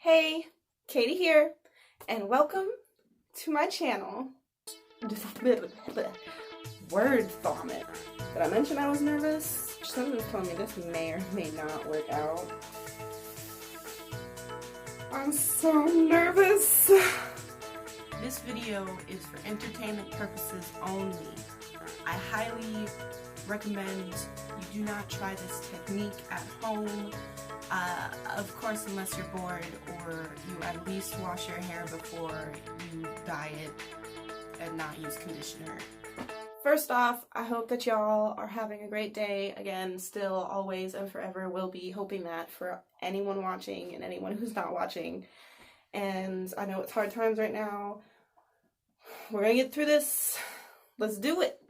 Hey, Katie here, and welcome to my channel. Just a bit of a word vomit. Did I mention I was nervous? Something's telling me this may or may not work out. I'm so nervous. This video is for entertainment purposes only. I highly recommend you do not try this technique at home. Of course, unless you're bored or you at least wash your hair before you dye it and not use conditioner. First off, I hope that y'all are having a great day. Again, still, always, and forever will be hoping that for anyone watching and anyone who's not watching. And I know it's hard times right now. We're gonna get through this. Let's do it.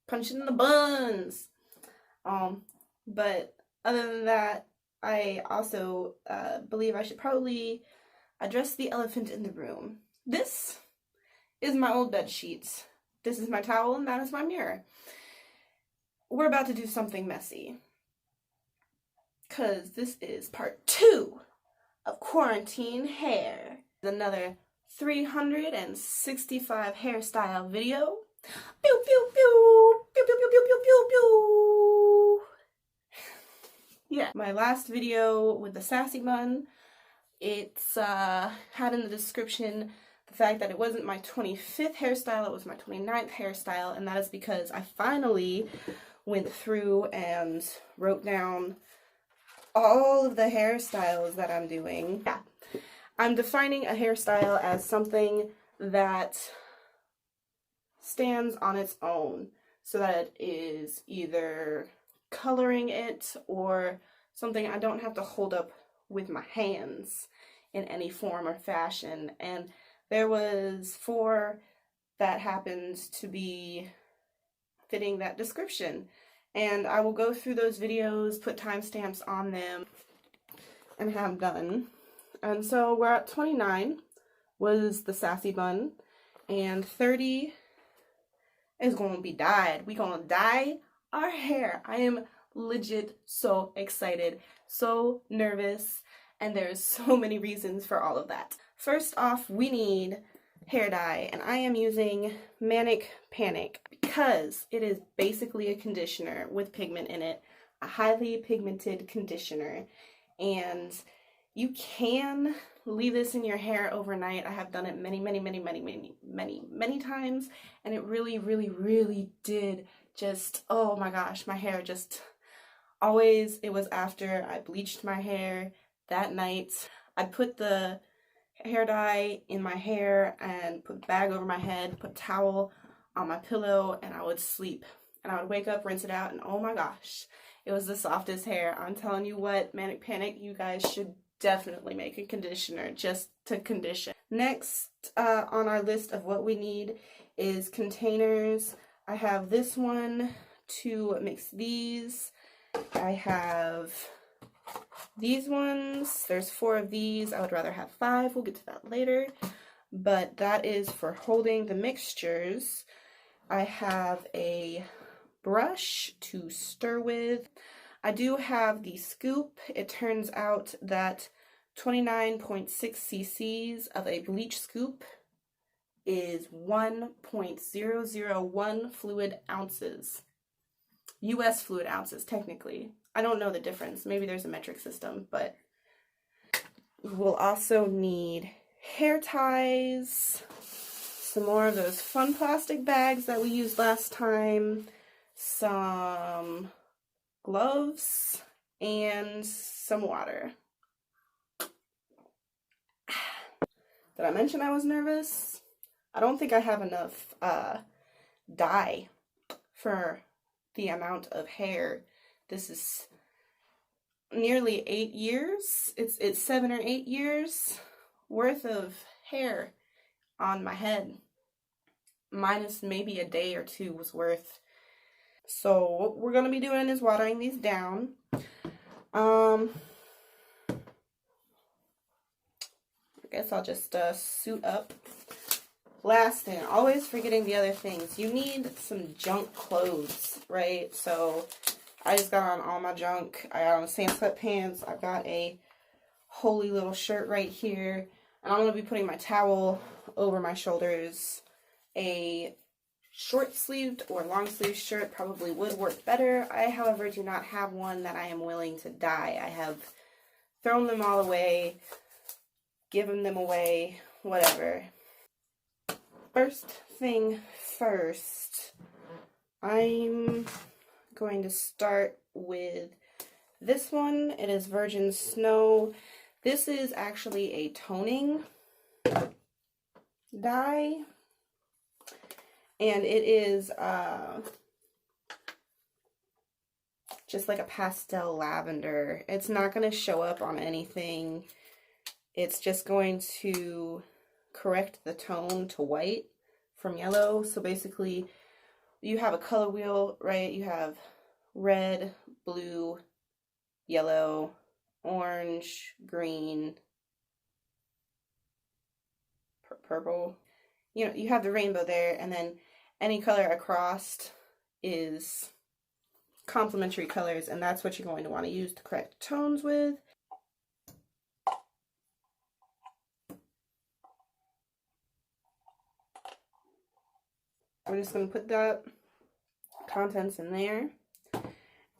Punch it in the buns. But other than that, I also believe I should probably address the elephant in the room. This is my old bed sheets. This is my towel, and that is my mirror. We're about to do something messy, because this is part 2 of quarantine hair. Another 365 hairstyle video. Pew, pew, pew, pew, pew, pew, pew, pew, pew, pew. Yeah, my last video with the sassy bun, it's had in the description the fact that it wasn't my 25th hairstyle, it was my 29th hairstyle, and that is because I finally went through and wrote down all of the hairstyles that I'm doing. Yeah, I'm defining a hairstyle as something that stands on its own, so that it is either coloring it or something I don't have to hold up with my hands in any form or fashion. And there was 4 that happened to be fitting that description, and I will go through those videos, put timestamps on them, and have done. And so we're at 29 was the sassy bun, and 30 is going to be dyed. We gonna dye our hair. I am legit so excited, so nervous, and there's so many reasons for all of that. First off, we need hair dye, and I am using Manic Panic because it is basically a conditioner with pigment in it, a highly pigmented conditioner, and you can leave this in your hair overnight. I have done it many times, and it really did just, oh my gosh, my hair just always, it was after I bleached my hair that night. I'd put the hair dye in my hair and put a bag over my head, put a towel on my pillow, and I would sleep. And I would wake up, rinse it out, and oh my gosh, it was the softest hair. I'm telling you what, Manic Panic, you guys should definitely make a conditioner just to condition. Next on our list of what we need is containers. I have this one to mix these. I have these ones. There's 4 of these. I would rather have 5. We'll get to that later. But that is for holding the mixtures. I have a brush to stir with. I do have the scoop. It turns out that 29.6 cc's of a bleach scoop is 1.001 fluid ounces. US fluid ounces, technically. I don't know the difference. Maybe there's a metric system, but we'll also need hair ties, some more of those fun plastic bags that we used last time, some gloves, and some water. Did I mention I was nervous? I don't think I have enough dye for the amount of hair. This is nearly 8 years. It's 7 or 8 years worth of hair on my head, minus maybe a day or 2 was worth. So what we're gonna be doing is watering these down. I guess I'll just suit up. Last thing, always forgetting the other things. You need some junk clothes, right? So I just got on all my junk. I got on the same sweatpants. I've got a holy little shirt right here. And I'm going to be putting my towel over my shoulders. A short-sleeved or long-sleeved shirt probably would work better. I, however, do not have one that I am willing to dye. I have thrown them all away, given them away, whatever. First thing first, I'm going to start with this one. It is Virgin Snow. This is actually a toning dye, and it is just like a pastel lavender. It's not going to show up on anything. It's just going to correct the tone to white from yellow. So basically, you have a color wheel, right? You have red, blue, yellow, orange, green, purple. You know, you have the rainbow there, and then any color across is complementary colors, and that's what you're going to want to use to correct tones with. We're just going to put that contents in there,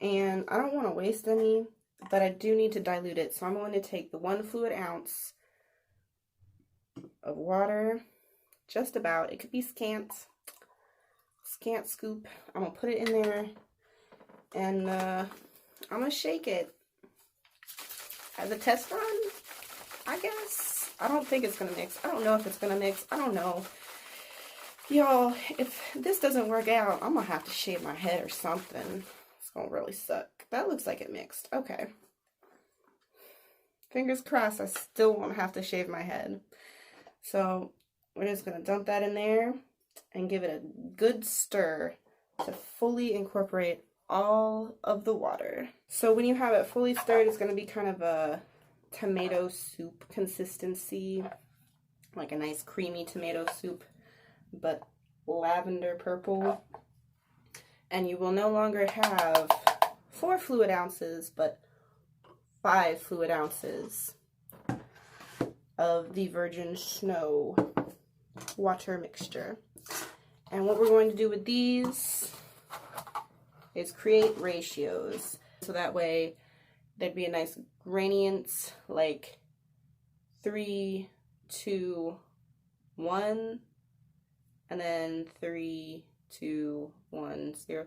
and I don't want to waste any, but I do need to dilute it, so I'm going to take the 1 fluid ounce of water, just about, it could be scant scoop. I'm going to put it in there, and I'm going to shake it as a test run, I guess. I don't think it's going to mix. I don't know if it's going to mix. I don't know. Y'all, if this doesn't work out, I'm going to have to shave my head or something. It's going to really suck. That looks like it mixed. Okay. Fingers crossed, I still won't have to shave my head. So, we're just going to dump that in there and give it a good stir to fully incorporate all of the water. So when you have it fully stirred, it's going to be kind of a tomato soup consistency, like a nice creamy tomato soup, but lavender purple. And you will no longer have 4 fluid ounces, but 5 fluid ounces of the Virgin Snow water mixture. And what we're going to do with these is create ratios. So that way there'd be a nice gradient, like 3, 2, 1, and then 3, 2, 1, 0.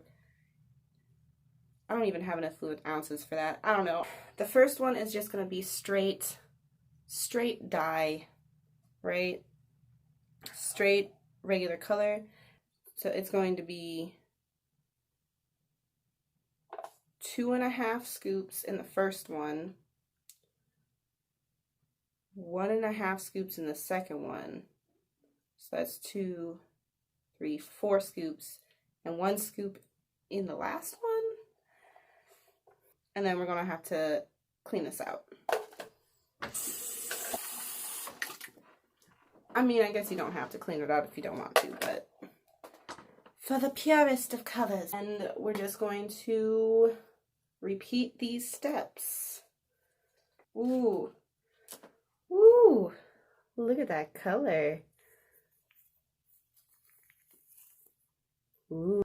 I don't even have enough fluid ounces for that. I don't know. The first one is just going to be straight dye, right? Straight regular color. So it's going to be 2.5 scoops in the first one, 1.5 scoops in the second one. So that's 2, 3, 4 scoops, and 1 scoop in the last one. And then we're gonna have to clean this out. I mean, I guess you don't have to clean it out if you don't want to, but for the purest of colors. And we're just going to repeat these steps. Ooh. Ooh. Look at that color. Ooh.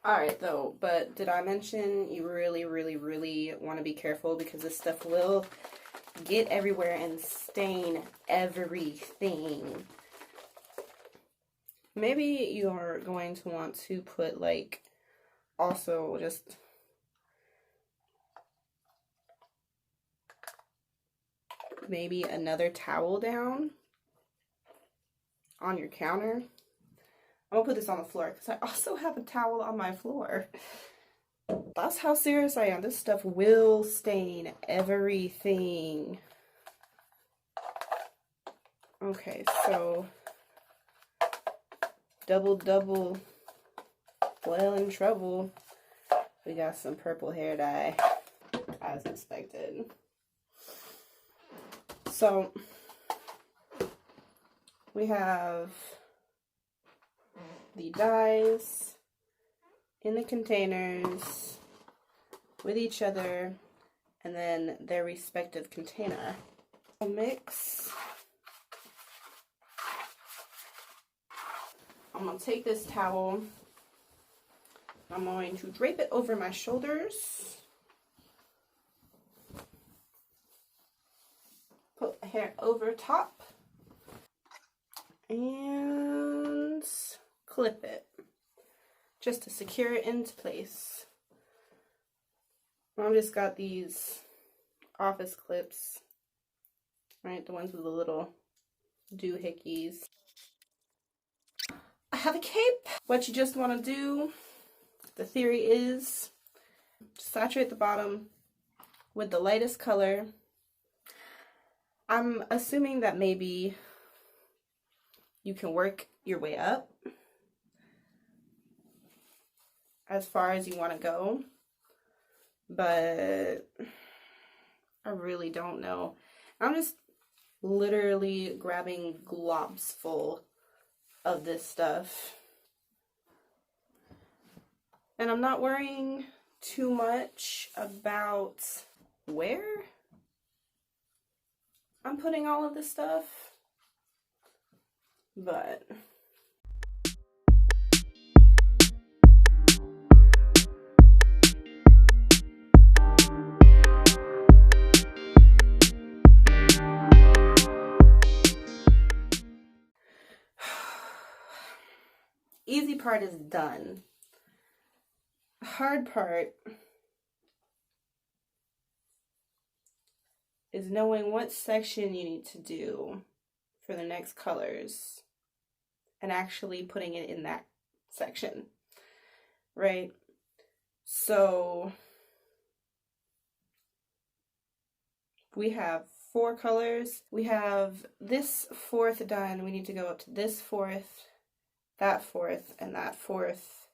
Alright though, but did I mention you really want to be careful, because this stuff will get everywhere and stain everything. Maybe you're going to want to put, like, also just maybe another towel down on your counter. I'm gonna put this on the floor because I also have a towel on my floor. That's how serious I am. This stuff will stain everything. Okay, so double well in trouble. We got some purple hair dye, as expected. So we have the dyes in the containers with each other, and then their respective container. I'll mix. I'm going to take this towel. I'm going to drape it over my shoulders. Put the hair over top. And clip it. Just to secure it into place. I've just got these office clips. Right, the ones with the little doohickeys. I have a cape. What you just want to do, the theory is, saturate the bottom with the lightest color. I'm assuming that maybe you can work your way up as far as you want to go, but I really don't know. I'm just literally grabbing globs full of this stuff, and I'm not worrying too much about where I'm putting all of this stuff, but easy part is done. Hard part is knowing what section you need to do for the next colors and actually putting it in that section, right? So we have 4 colors. We have this 4th done. We need to go up to this 4th, that 4th, and that 4th.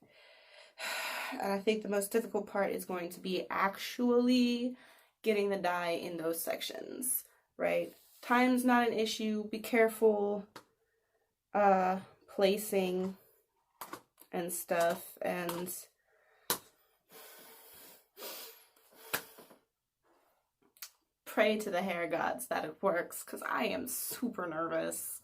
And I think the most difficult part is going to be actually getting the dye in those sections, right? Time's not an issue. Be careful placing and stuff, and pray to the hair gods that it works, because I am super nervous.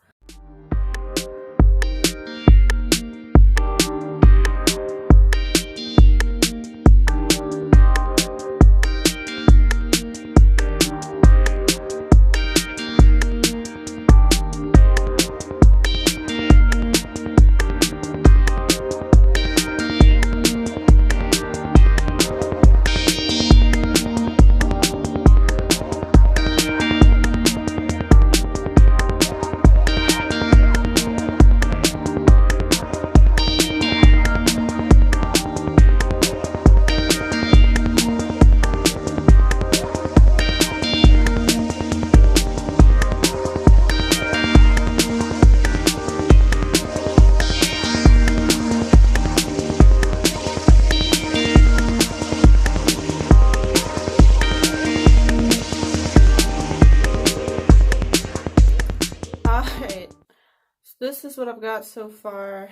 This is what I've got so far.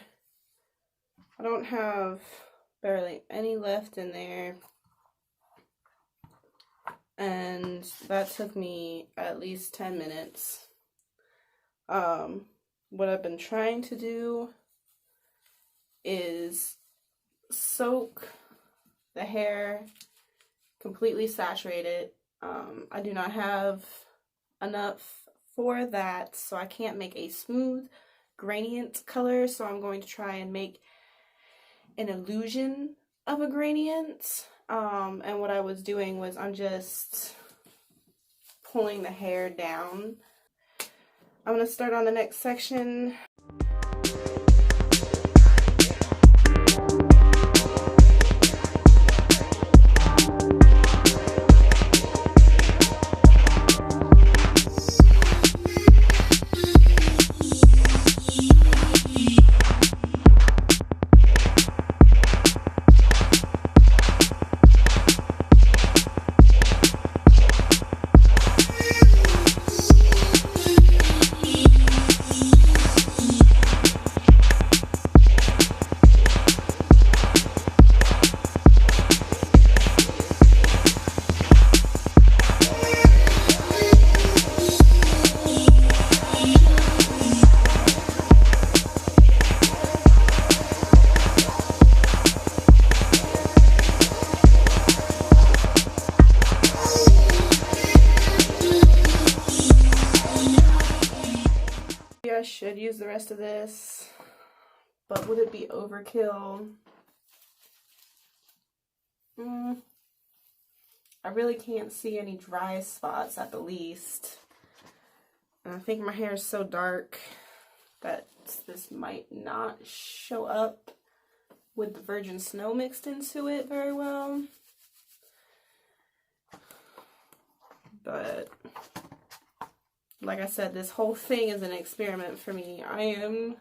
I don't have barely any left in there, and that took me at least 10 minutes. What I've been trying to do is soak the hair, completely saturate it. I do not have enough for that, so I can't make a smooth gradient color, so I'm going to try and make an illusion of a gradient. And what I was doing was I'm just pulling the hair down. I'm going to start on the next section. Maybe I should use the rest of this, but would it be overkill? I really can't see any dry spots at the least. And I think my hair is so dark that this might not show up with the virgin snow mixed into it very well. But like I said, this whole thing is an experiment for me. I am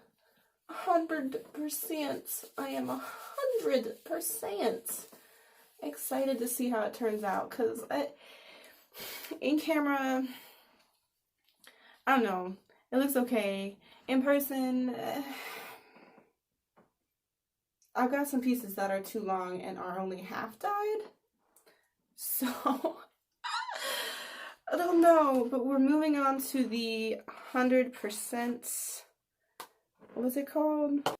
100%. I am 100% excited to see how it turns out, because in camera, I don't know, it looks okay. In person, I've got some pieces that are too long and are only half dyed, so I don't know. But we're moving on to the 100%, what was it called?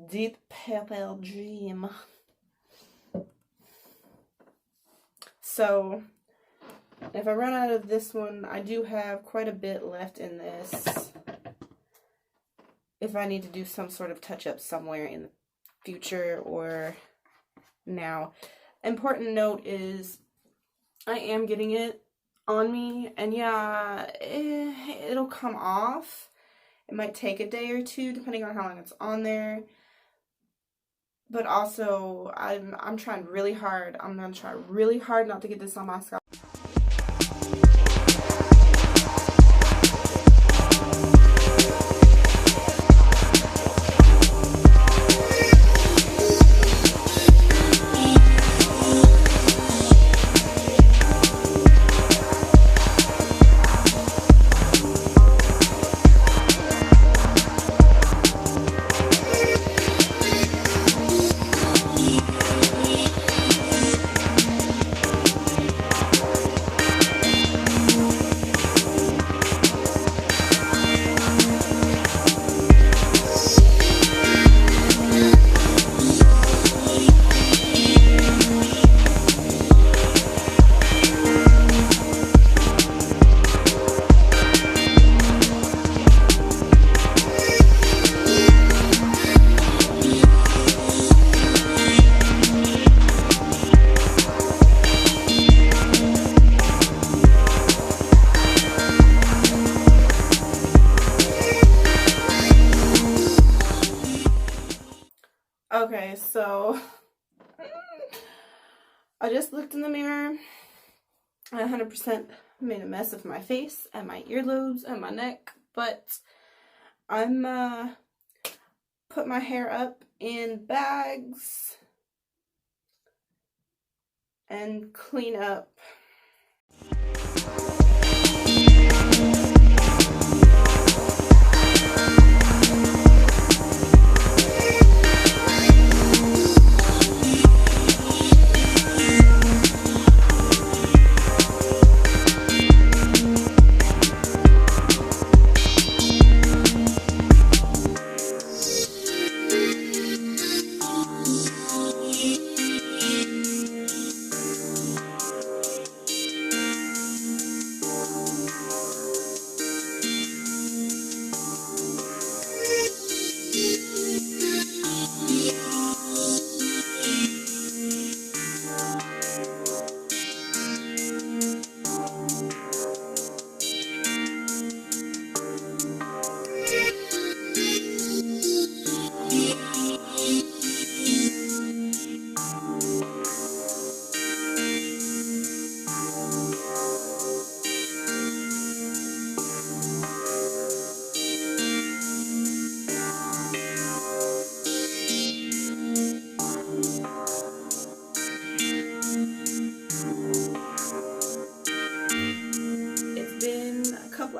Deep Purple Dream. So if I run out of this one, I do have quite a bit left in this if I need to do some sort of touch-up somewhere in the future or now. Important note is I am getting it on me, and yeah, it'll come off. It might take a day or two depending on how long it's on there. But also, I'm trying really hard. I'm gonna try really hard not to get this on my scalp. Okay, so I just looked in the mirror. I 100% made a mess of my face and my earlobes and my neck, but I'm put my hair up in bags and clean up.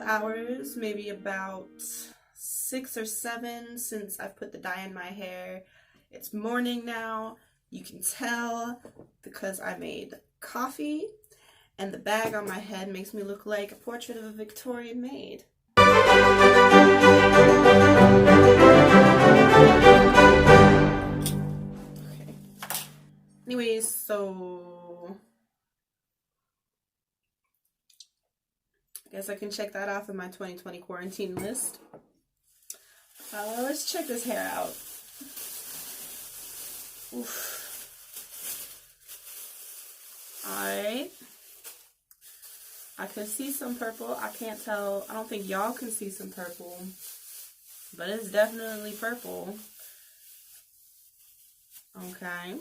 Hours, maybe about 6 or 7 since I've put the dye in my hair. It's morning now. You can tell because I made coffee, and the bag on my head makes me look like a portrait of a Victorian maid. Okay. Anyways, so Guess I can check that off of my 2020 quarantine list. Let's check this hair out. Oof. Alright. I can see some purple. I can't tell. I don't think y'all can see some purple. But it's definitely purple. Okay.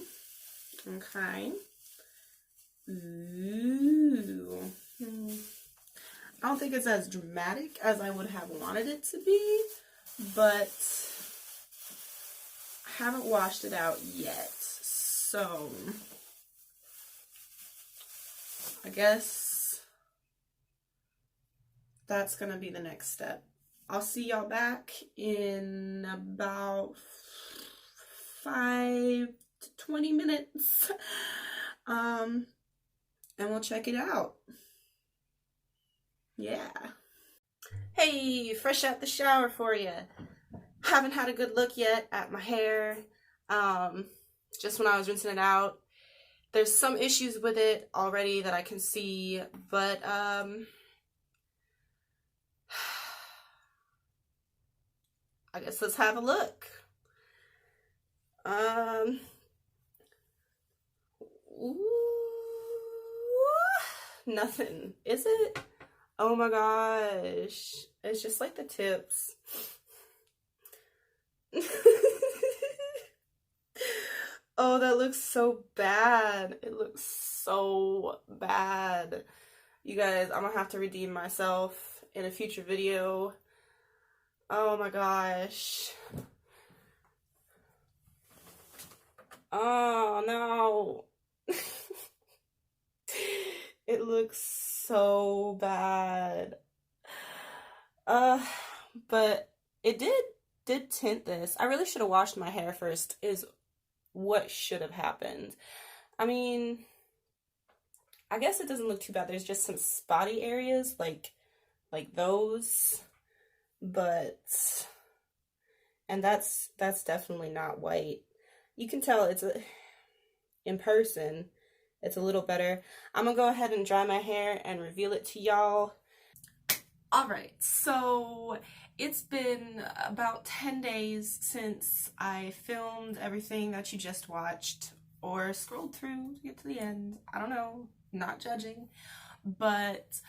Okay. Ooh. I don't think it's as dramatic as I would have wanted it to be, but I haven't washed it out yet. So I guess that's gonna be the next step. I'll see y'all back in about 5 to 20 minutes. And we'll check it out. Yeah. Hey, fresh out the shower for you. Haven't had a good look yet at my hair. Just when I was rinsing it out. There's some issues with it already that I can see, but I guess let's have a look. Ooh, nothing, is it? Oh my gosh, it's just like the tips. Oh, that looks so bad. It looks so bad. You guys, I'm gonna have to redeem myself in a future video. Oh my gosh. Oh no. It looks so bad. But it did tint this. I really should have washed my hair first, is what should have happened. I mean, I guess it doesn't look too bad. There's just some spotty areas like those, but and that's definitely not white. You can tell it's in person it's a little better. I'm gonna go ahead and dry my hair and reveal it to y'all. Alright, so it's been about 10 days since I filmed everything that you just watched, or scrolled through to get to the end. I don't know, not judging, but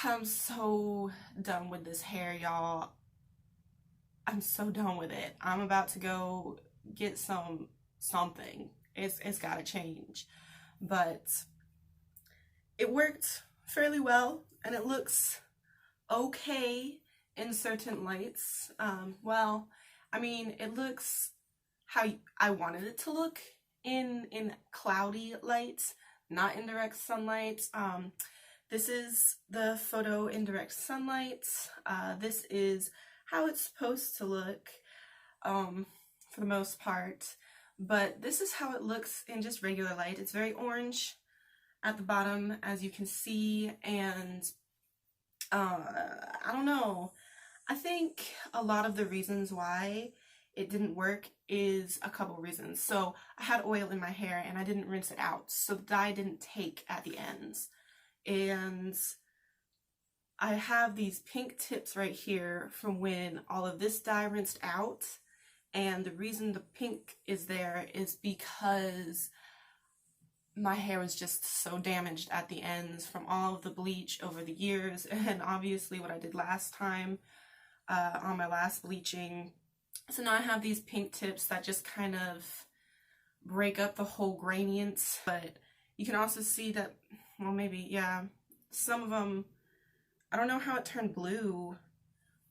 I'm so done with this hair, y'all. I'm so done with it. I'm about to go get something. It's gotta change. But it worked fairly well, and it looks okay in certain lights. Well, I mean, it looks how I wanted it to look in cloudy lights, not in direct sunlight. This is the photo in direct sunlight. This is how it's supposed to look, for the most part. But this is how it looks in just regular light. It's very orange at the bottom, as you can see, and I don't know. I think a lot of the reasons why it didn't work is a couple reasons. So I had oil in my hair and I didn't rinse it out, so the dye didn't take at the ends. And I have these pink tips right here from when all of this dye rinsed out. And the reason the pink is there is because my hair was just so damaged at the ends from all of the bleach over the years, and obviously what I did last time on my last bleaching. So now I have these pink tips that just kind of break up the whole gradient. But you can also see that, well, maybe, yeah, some of them, I don't know how it turned blue,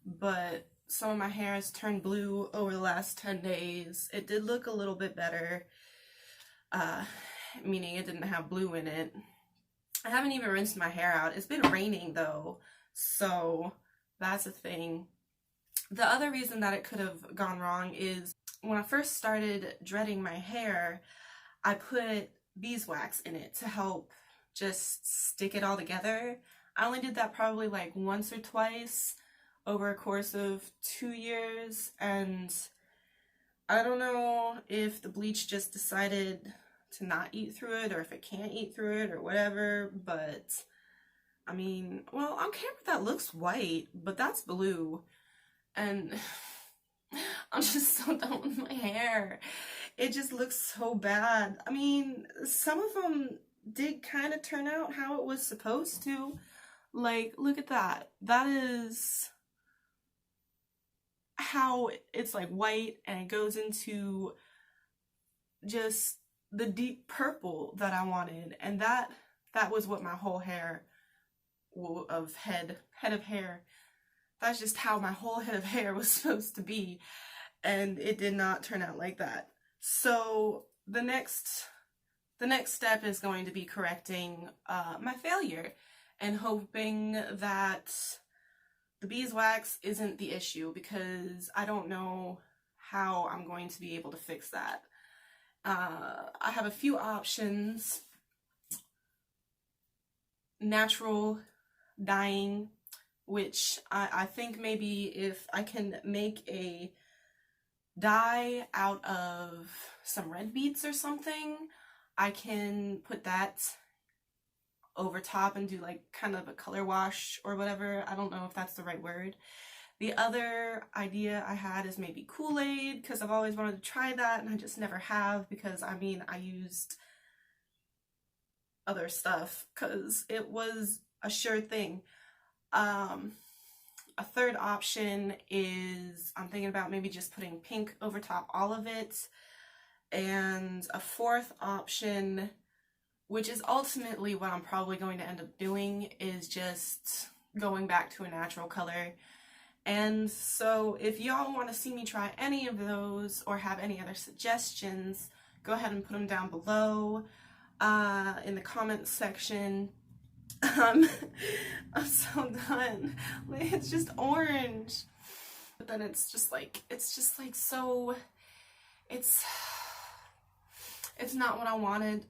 but some of my hair has turned blue over the last 10 days. It did look a little bit better, meaning it didn't have blue in it. I haven't even rinsed my hair out. It's been raining though, so that's a thing. The other reason that it could have gone wrong is when I first started dreading my hair, I put beeswax in it to help just stick it all together. I only did that probably like once or twice over a course of 2 years, and I don't know if the bleach just decided to not eat through it, or if it can't eat through it, or whatever, but I mean, well, on camera that looks white, but that's blue. And I'm just so done with my hair. It just looks so bad. I mean, some of them did kind of turn out how it was supposed to. Like, look at that. That is how it's like white and it goes into just the deep purple that I wanted. And that was what my whole hair of head of hair, that's just how my whole head of hair was supposed to be, and it did not turn out like that. So the next step is going to be correcting my failure and hoping that the beeswax isn't the issue, because I don't know how I'm going to be able to fix that. I have a few options. Natural dyeing, which I think maybe if I can make a dye out of some red beets or something, I can put that over top and do like kind of a color wash or whatever. I don't know if that's the right word. The other idea I had is maybe Kool-Aid, because I've always wanted to try that and I just never have, because I mean, I used other stuff because it was a sure thing. A third option is I'm thinking about maybe just putting pink over top all of it. And a fourth option, which is ultimately what I'm probably going to end up doing, is just going back to a natural color. And so if y'all want to see me try any of those or have any other suggestions, go ahead and put them down below in the comments section. I'm so done. Like, it's just orange, but then it's just like so, it's not what I wanted.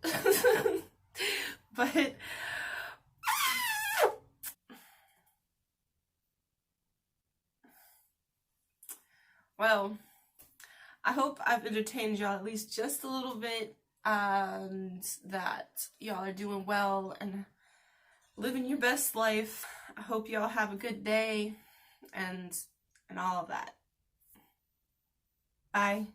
But well, I hope I've entertained y'all at least just a little bit, and that y'all are doing well and living your best life. I hope y'all have a good day and all of that. Bye.